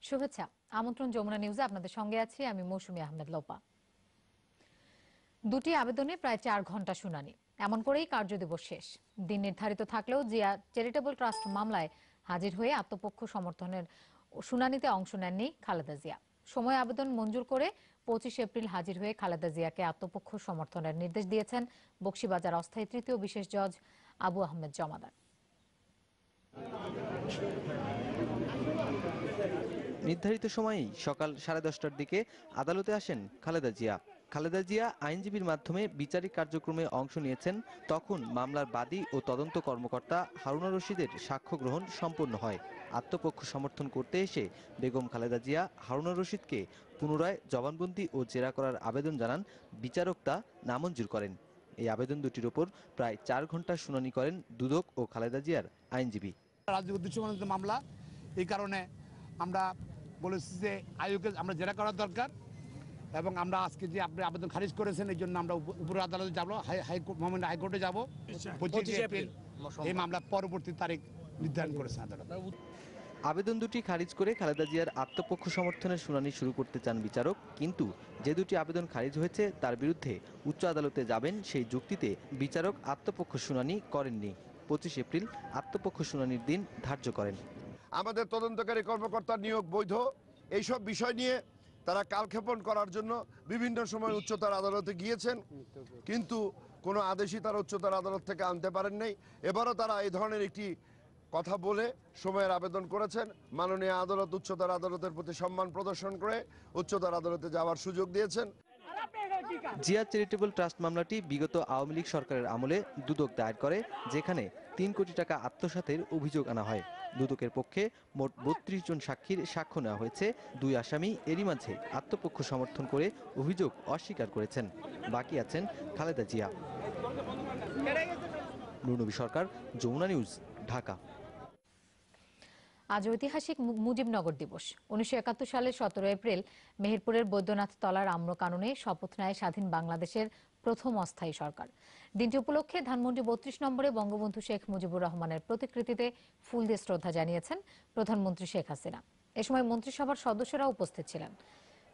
শুভেচ্ছা। আমন্ত্রণ যমুনা নিউজে আপনাদের সঙ্গে আছি আমি মৌসুমী আহমেদ লোপা। দুটি আবেদনে প্রায় 4 ঘন্টা শুনানি, এমন করেই কার্যদিবস শেষ। দিন নির্ধারিত থাকলেও জিয়া চ্যারিটেবল ট্রাস্ট মামলায় হাজির হয়ে আত্মপক্ষ সমর্থনের শুনানিতে অংশ নেননি খালেদা জিয়া। সময় আবেদন মঞ্জুর করে 25 এপ্রিল হাজির হয়ে খালেদা জিয়াকে আত্মপক্ষ সমর্থনের নির্দেশ দিয়েছেন বকশীবাজার অস্থায়ী তৃতীয় বিশেষ জজ আবু আহমেদ জমাদার। নির্ধারিত সময়েই সকাল 10:30টার দিকে আদালতে আসেন খালেদা জিয়া। খালেদা জিয়া আইনজীবীর মাধ্যমে বিচারিক কার্যক্রমে অংশ নিয়েছেন। তখন মামলার বাদী ও তদন্ত কর্মকর্তা হারুনা রশিদের সাক্ষ্য গ্রহণ সম্পন্ন হয়। আত্মপক্ষ সমর্থন করতে এসে বেগম খালেদা জিয়া হারুনা রশিদকে পুনরায় জবানবন্দি ও জেরা করার আবেদন জানান। বিচারক তা নামঞ্জুর করেন। এই আবেদন দুটির ওপর প্রায় 4 ঘন্টা শুনানি করেন দুদক ও খালেদা জিয়ার আইনজীবী। রাজনৈতিক উদ্দেশ্যমণ্ডিত মামলা, এই কারণে আমরা বলেছি যে আয়োগকে আমরা জেরা করা দরকার এবং আমরা আজকে যে আপনি আবেদন খারিজ করেছেন এই জন্য আমরা উপরে আদালতে যাব, হাইকোর্টে যাব। 25 এপ্রিল এই মামলা পরবর্তী তারিখ নির্ধারণ করেছেন আদালত। আবেদন দুটি খারিজ করে খালেদা জিয়ার আত্মপক্ষ সমর্থনের শুনানি শুরু করতে চান বিচারক, কিন্তু যে দুটি আবেদন খারিজ হয়েছে তার বিরুদ্ধে উচ্চ আদালতে যাবেন সেই যুক্তিতে বিচারক আত্মপক্ষ শুনানি করেননি। 25 এপ্রিল আত্মপক্ষ শুনানির দিন ধার্য করেন। আমাদের তদন্তকারী কর্মকর্তার নিয়োগ বৈধ, এইসব বিষয় নিয়ে তারা কালক্ষেপণ করার জন্য বিভিন্ন সময় উচ্চতর আদালতে গিয়েছেন, কিন্তু কোনো আদেশই তারা উচ্চতর আদালত থেকে আনতে পারেন নাই। এবারও তারা এই ধরনের একটি কথা বলে সময়ের আবেদন করেছেন। মাননীয় আদালত উচ্চতর আদালতের প্রতি সম্মান প্রদর্শন করে উচ্চতর আদালতে যাওয়ার সুযোগ দিয়েছেন। জিয়া চ্যারিটেবল ট্রাস্ট মামলাটি বিগত আওয়ামী লীগ সরকারের আমলে দুদক দায়ের করে, যেখানে 3 কোটি টাকা আত্মসাতের অভিযোগ আনা হয়। দুদকের পক্ষে মোট 32 জন সাক্ষীর সাক্ষ্য নেওয়া হয়েছে। 2 আসামি এরই মাঝে আত্মপক্ষ সমর্থন করে অভিযোগ অস্বীকার করেছেন। বাকি আছেন খালেদা জিয়া। নুরনবী সরকার, যমুনা নিউজ, ঢাকা। আজ ঐতিহাসিক মুজিবনগর দিবস। 1971 সালের 17 এপ্রিল মেহেরপুরের বৈদ্যনাথ তলার আম্রকাননে শপথ নেয় স্বাধীন বাংলাদেশের প্রথম অস্থায়ী সরকার। দিনটি উপলক্ষে ধানমন্ডি 32 নম্বরে বঙ্গবন্ধু শেখ মুজিবুর রহমানের প্রতিকৃতিতে ফুল দিয়ে শ্রদ্ধা জানিয়েছেন প্রধানমন্ত্রী শেখ হাসিনা। এ সময় মন্ত্রিসভার সদস্যরা উপস্থিত ছিলেন।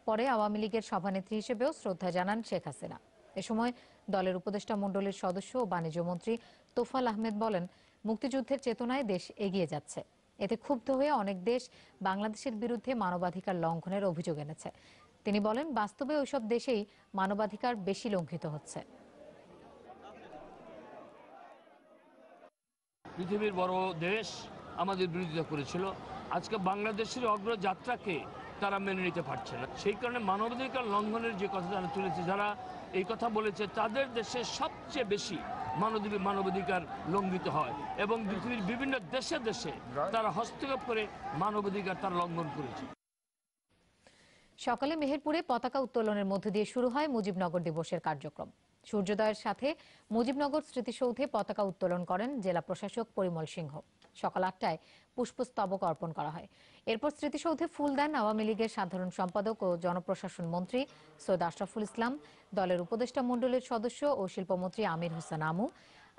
পরে আওয়ামী লীগের সভানেত্রী হিসেবেও শ্রদ্ধা জানান শেখ হাসিনা। এ সময় দলের উপদেষ্টা মণ্ডলীর সদস্য ও বাণিজ্য মন্ত্রী তোফাল আহমেদ বলেন, মুক্তিযুদ্ধের চেতনায় দেশ এগিয়ে যাচ্ছে। এতে ক্ষুব্ধ হয়ে অনেক দেশ বাংলাদেশের বিরুদ্ধে মানবাধিকার লঙ্ঘনের অভিযোগ এনেছে। তিনি বলেন, বাস্তবে ওইসব দেশেই মানবাধিকার বেশি লঙ্ঘিত হচ্ছে। পৃথিবীর বড় দেশ আমাদের বিরোধিতা করেছিল, আজকে বাংলাদেশের অগ্রযাত্রাকে তারা মেনে নিতে পারছে না। সেই কারণে মানবাধিকার লঙ্ঘনের যে কথা তারা তুলেছে, যারা এই কথা বলেছে তাদের দেশে সবচেয়ে বেশি মানবাধিকার লঙ্ঘিত হয় এবং পৃথিবীর বিভিন্ন দেশে দেশে তারা হস্তক্ষেপ করে মানবাধিকার তারা লঙ্ঘন করেছে। সকালে মেহেরপুরে পতাকা উত্তোলনের মধ্য দিয়ে শুরু হয় মুজিবনগর দিবসের কার্যক্রম। সূর্যোদয়ের সাথে মুজিবনগর স্মৃতিসৌধে পতাকা উত্তোলন করেন জেলা প্রশাসক পরিমল সিংহ। সকাল 8টায় পুষ্পস্তবক অর্পণ করা হয়। এরপর স্মৃতিসৌধে ফুল দেন আওয়ামী লীগের সাধারণ সম্পাদক ও জনপ্রশাসন মন্ত্রী সৈয়দ আশরাফুল ইসলাম, দলের উপদেষ্টা মণ্ডলীর সদস্য ও শিল্পমন্ত্রী আমির হোসেন আমু,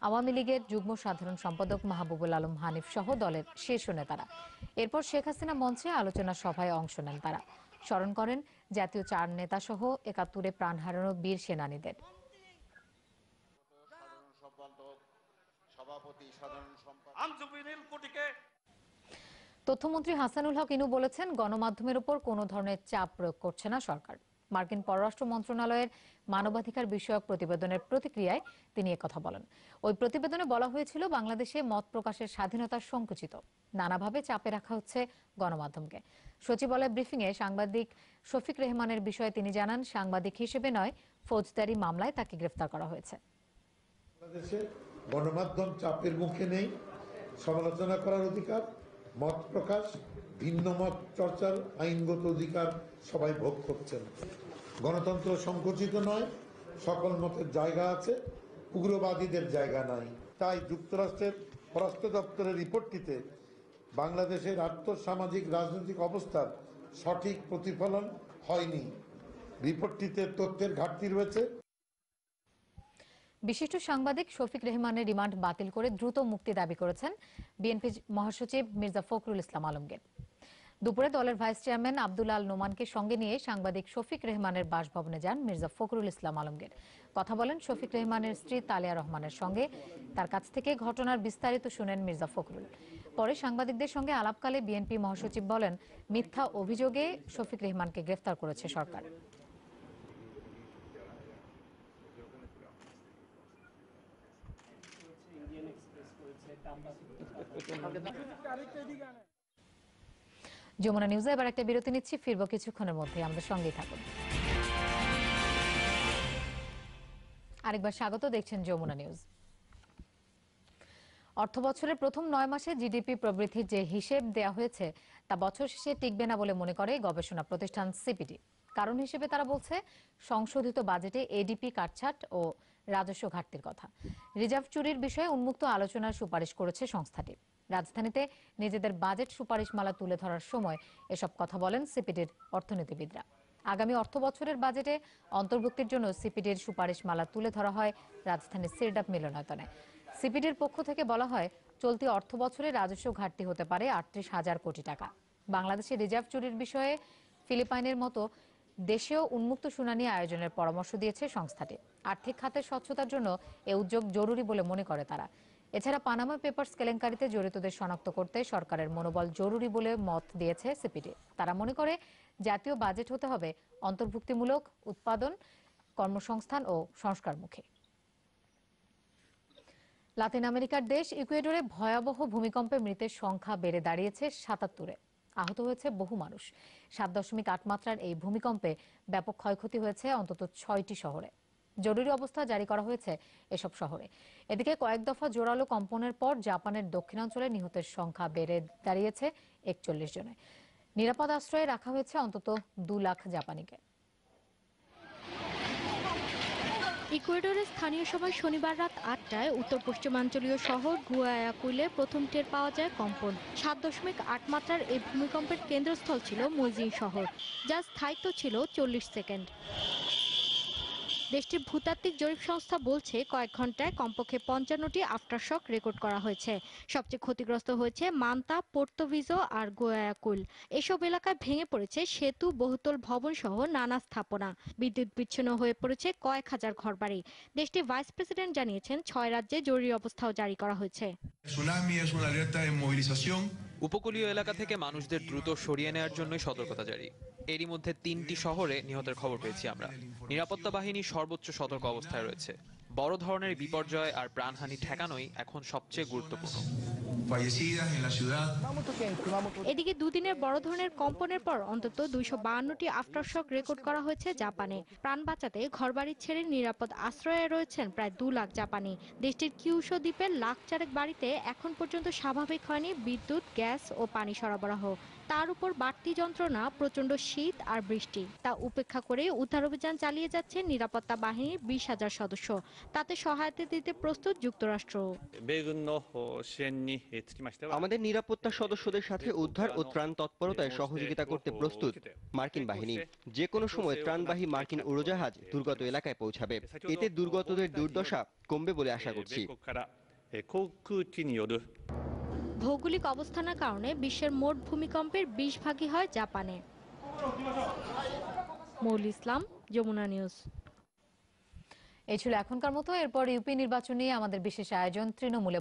আওয়ামী লীগের যুগ্ম সাধারণ সম্পাদক মাহবুবুল আলম হানিফ সহ দলের শীর্ষ নেতারা। এরপর শেখ হাসিনা মঞ্চে আলোচনা সভায় অংশ নেন। তারা স্মরণ করেন জাতীয় 4 নেতা সহ 71-এ প্রাণ হারানো বীর সেনানীদের। তথ্যমন্ত্রী হাসানুল হক ইনু বলেছেন, গণমাধ্যমের উপর কোনো ধরনের চাপ প্রয়োগ করছে না সরকার। মার্কিন পররাষ্ট্র মন্ত্রণালয়ের মানবাধিকার বিষয়ক প্রতিবেদনের প্রতিক্রিয়ায় তিনি একথা বলেন। ওই প্রতিবেদনে বলা হয়েছিল, বাংলাদেশে মত প্রকাশের স্বাধীনতা সংকুচিত, নানাভাবে চাপে রাখা হচ্ছে গণমাধ্যমকে। সচিবালয় ব্রিফিংয়ে সাংবাদিক শফিক রেহমানের বিষয়ে তিনি জানান, সাংবাদিক হিসেবে নয়, ফৌজদারি মামলায় তাকে গ্রেফতার করা হয়েছে। বাংলাদেশে গণমাধ্যম চাপের মুখে নেই, সমালোচনা করার অধিকার, মত প্রকাশ, ভিন্ন মত চর্চার আইনগত অধিকার সবাই ভোগ করছেন। গণতন্ত্র সংকুচিত নয়, সকল মতের জায়গা আছে, উগ্রবাদীদের জায়গা নাই। তাই যুক্তরাষ্ট্রের পররাষ্ট্র দপ্তরের রিপোর্টটিতে বাংলাদেশের আর্থসামাজিক রাজনৈতিক অবস্থার সঠিক প্রতিফলন হয়নি। রিপোর্টটিতে তথ্যের ঘাটতি রয়েছে। বিশিষ্ট সাংবাদিক শফিক রেহমানের রিমান্ড বাতিল করে দ্রুত মুক্তি দাবি করেছেন বিএনপি মহাসচিব মির্জা ফখরুল ইসলাম আলমগীর। দুপুরে দলের ভাইস চেয়ারম্যান আব্দুল আল নোমানকে সঙ্গে নিয়ে সাংবাদিক শফিক রেহমানের বাসভবনে যান মির্জা ফখরুল ইসলাম আলমগীর। কথা বলেন শফিক রেহমানের স্ত্রী তালিয়া রহমানের সঙ্গে। তার কাছ থেকে ঘটনার বিস্তারিত শুনেন মির্জা ফখরুল। পরে সাংবাদিকদের সঙ্গে আলাপকালে বিএনপি মহাসচিব বলেন, মিথ্যা অভিযোগে শফিক রেহমানকে গ্রেফতার করেছে সরকার। যমুনা নিউজে এবার একটা বিরতি নিচ্ছি, ফিরবো কিছুক্ষণের মধ্যে, আমাদের সঙ্গেই থাকুন। আরেকবার স্বাগত, দেখছেন যমুনা নিউজ। অর্থ বছরের প্রথম 9 মাসে জিডিপি প্রবৃদ্ধির যে হিসেব দেয়া হয়েছে তা বছর শেষে টিকবে না বলে মনে করে গবেষণা প্রতিষ্ঠান সিপিডি। কারণ হিসেবে তারা বলছে, সংশোধিত বাজেটে এডিপি কাটছাট ও রাজস্ব ঘাটতির কথা। রিজার্ভ চুরির বিষয়ে উন্মুক্ত আলোচনার সুপারিশ করেছে সংস্থাটি। রাজধানীতে নিজেদের বাজেট সুপারিশমালা তুলে ধরার সময় এসব কথা বলেন সিপিডির অর্থনীতিবিদরা। আগামী অর্থ বছরের বাজেটে অন্তর্ভুক্তির জন্য সিপিডির সুপারিশমালা তুলে ধরা হয় রাজধানীর সিরডাপ মিলনায়তনে। সিপিডির পক্ষ থেকে বলা হয়, চলতি অর্থ বছরে রাজস্ব ঘাটতি হতে পারে 38,000 কোটি টাকা। বাংলাদেশের রিজার্ভ চুরির বিষয়ে ফিলিপাইনের মতো দেশেও উন্মুক্ত শুনানি আয়োজনের পরামর্শ দিয়েছে সংস্থাটি। আর্থিক খাতের স্বচ্ছতার জন্য এ উদ্যোগ জরুরি বলে মনে করে তারা। এছাড়া পানামা পেপারস কেলেঙ্কারিতে জড়িতদের শনাক্ত করতে সরকারের মনোবল জরুরি বলে মত দিয়েছে সিপিডি। তারা মনে করে, জাতীয় বাজেট হতে হবে অন্তর্ভুক্তিমূলক, উৎপাদন, কর্মসংস্থান ও সংস্কারমুখী। লাতিন আমেরিকার দেশ ইকুয়েডরে ভয়াবহ ভূমিকম্পে মৃতের সংখ্যা বেড়ে দাঁড়িয়েছে 77-এ। আহত হয়েছে বহু মানুষ। 7.8 মাত্রার এই ভূমিকম্পে ব্যাপক ক্ষয়ক্ষতি হয়েছে অন্তত 6টি শহরে। জরুরি অবস্থা জারি করা হয়েছে এসব শহরে। এদিকে কয়েক দফা জোরালো কম্পনের পর জাপানের দক্ষিণাঞ্চলে নিহতের সংখ্যা বেড়ে দাঁড়িয়েছে 41 জনে। নিরাপদ আশ্রয়ে রাখা হয়েছে অন্তত 2 লাখ জাপানিকে। ইকুয়েডরের স্থানীয় সময় শনিবার রাত 8টায় উত্তর পশ্চিমাঞ্চলীয় শহর গুয়ায়াকুইলে প্রথম টের পাওয়া যায় কম্পন। 7.8 মাত্রার এই ভূমিকম্পের কেন্দ্রস্থল ছিল মুইজিন শহর, যার স্থায়িত্ব ছিল 40 সেকেন্ড। দেশটির ভূতাত্ত্বিক জরিপ সংস্থা বলছে, কয়েক ঘন্টায় কমপক্ষে 55টি আফটারশক রেকর্ড করা হয়েছে। সবচেয়ে ক্ষতিগ্রস্ত হয়েছে মান্তা, পোর্তোভিজো আর গুয়ায়াকুইল। এসব এলাকায় ভেঙে পড়েছে সেতু, বহুতল ভবন সহ নানা স্থাপনা। বিদ্যুৎ বিচ্ছিন্ন হয়ে পড়েছে কয়েক হাজার ঘরবাড়ি। দেশটির ভাইস প্রেসিডেন্ট জানিয়েছেন, 6 রাজ্যে জরুরি অবস্থাও জারি করা হয়েছে। উপকূলীয় এলাকা থেকে মানুষদের দ্রুত সরিয়ে নেওয়ার জন্যই সতর্কতা জারি। এরই মধ্যে 3টি শহরে নিহতের খবর পেয়েছি আমরা। নিরাপত্তা বাহিনী সর্বোচ্চ সতর্ক অবস্থায় রয়েছে। বড় ধরনের বিপর্যয় আর প্রাণহানি ঠেকানোই এখন সবচেয়ে গুরুত্বপূর্ণ। এদিকে দুদিনের বড় ধরনের কম্পনের পর অন্তত 252টি আফটারশক রেকর্ড করা হয়েছে জাপানে। প্রাণ বাঁচাতে ঘরবাড়ি ছেড়ে নিরাপদ আশ্রয়ে রয়েছেন প্রায় 2 লাখ জাপানি। দেশটির কিউশো দ্বীপের লাখ চারেক বাড়িতে এখন পর্যন্ত স্বাভাবিক হয়নি বিদ্যুৎ, গ্যাস ও পানি সরবরাহ। তার উপর বাড়তি যন্ত্রণা, প্রচন্ড শীত আর বৃষ্টি। তা উপেক্ষা করে উদ্ধার অভিযান চালিয়ে যাচ্ছে নিরাপত্তা বাহিনীর 20,000 সদস্য। তাতে সহায়তা দিতে প্রস্তুত যুক্তরাষ্ট্র। আমাদের নিরাপত্তা সদস্যদের সাথে উদ্ধার ও ত্রাণ তৎপরতায় সহযোগিতা করতে প্রস্তুত মার্কিন বাহিনী। যে কোনো সময় ত্রাণবাহী মার্কিন উড়োজাহাজ দুর্গত এলাকায় পৌঁছাবে। এতে দুর্গতদের দুর্দশা কমবে বলে আশা করছি। ভৌগোলিক অবস্থানের কারণে বিশ্বের মোট ভূমিকম্পের 20 ভাগই হয় জাপানে। মৌলি ইসলাম, যমুনা নিউজ। এই ছিল এখনকার মতো। এরপর ইউপি নির্বাচন নিয়ে আমাদের বিশেষ আয়োজন তৃণমূলে